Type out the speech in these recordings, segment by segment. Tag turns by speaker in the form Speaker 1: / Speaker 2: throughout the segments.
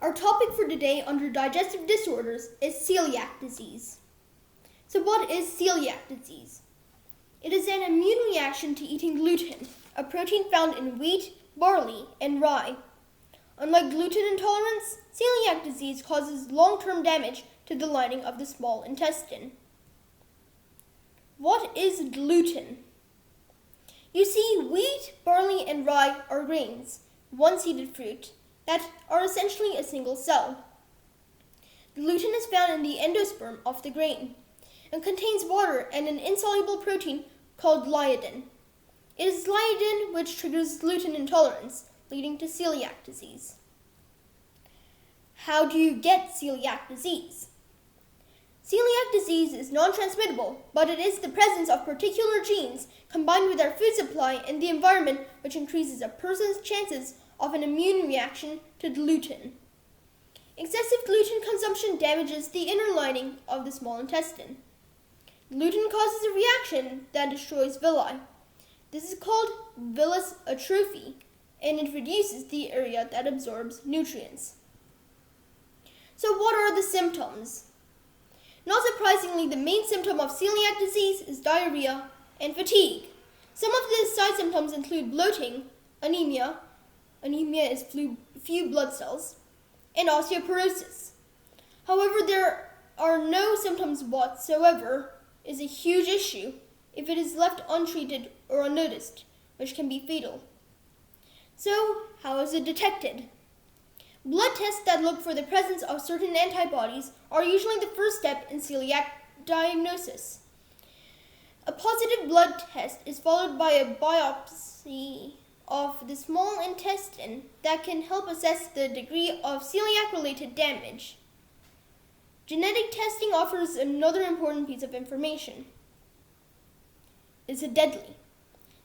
Speaker 1: Our topic for today under digestive disorders is celiac disease. So what is celiac disease? It is an immune reaction to eating gluten, a protein found in wheat, barley, and rye. Unlike gluten intolerance, celiac disease causes long-term damage to the lining of the small intestine. What is gluten? You see, wheat, barley, and rye are grains, one-seeded fruit, that are essentially a single cell. Gluten is found in the endosperm of the grain and contains water and an insoluble protein called gliadin. It is gliadin which triggers gluten intolerance, leading to celiac disease. How do you get celiac disease? Celiac disease is non-transmittable, but it is the presence of particular genes combined with our food supply and the environment which increases a person's chances of an immune reaction to gluten. Excessive gluten consumption damages the inner lining of the small intestine. Gluten causes a reaction that destroys villi. This is called villus atrophy, and it reduces the area that absorbs nutrients. So what are the symptoms? Not surprisingly, the main symptom of celiac disease is diarrhea and fatigue. Some of the side symptoms include bloating, anemia is few blood cells, and osteoporosis. However, there are no symptoms whatsoever is a huge issue if it is left untreated or unnoticed, which can be fatal. So, how is it detected? Blood tests that look for the presence of certain antibodies are usually the first step in celiac diagnosis. A positive blood test is followed by a biopsy of the small intestine that can help assess the degree of celiac-related damage. Genetic testing offers another important piece of information. Is it deadly?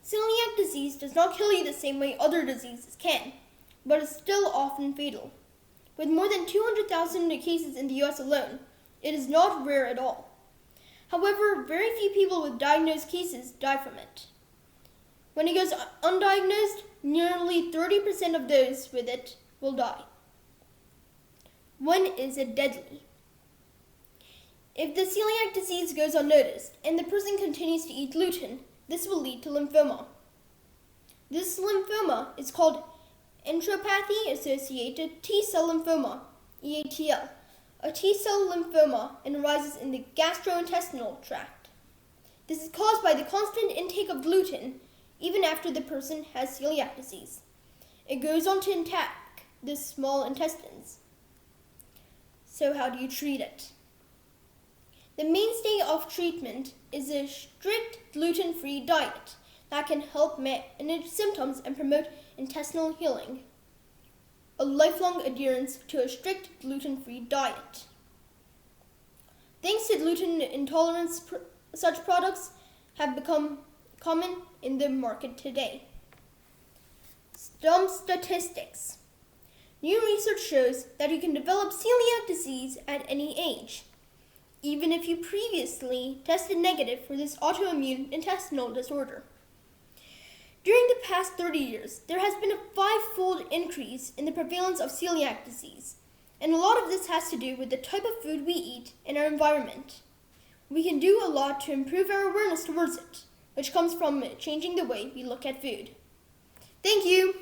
Speaker 1: Celiac disease does not kill you the same way other diseases can, but is still often fatal. With more than 200,000 cases in the US alone, it is not rare at all. However, very few people with diagnosed cases die from it. When it goes undiagnosed, nearly 30% of those with it will die. When is it deadly? If the celiac disease goes unnoticed and the person continues to eat gluten, this will lead to lymphoma. This lymphoma is called enteropathy-associated T-cell lymphoma, EATL. A T-cell lymphoma arises in the gastrointestinal tract. This is caused by the constant intake of gluten even after the person has celiac disease. It goes on to attack the small intestines. So how do you treat it? The mainstay of treatment is a strict gluten-free diet that can help manage symptoms and promote intestinal healing. A lifelong adherence to a strict gluten-free diet. Thanks to gluten intolerance, such products have become common in the market today. Some statistics. New research shows that you can develop celiac disease at any age, even if you previously tested negative for this autoimmune intestinal disorder. During the past 30 years, there has been a 5-fold increase in the prevalence of celiac disease, and a lot of this has to do with the type of food we eat and our environment. We can do a lot to improve our awareness towards it, which comes from changing the way we look at food. Thank you!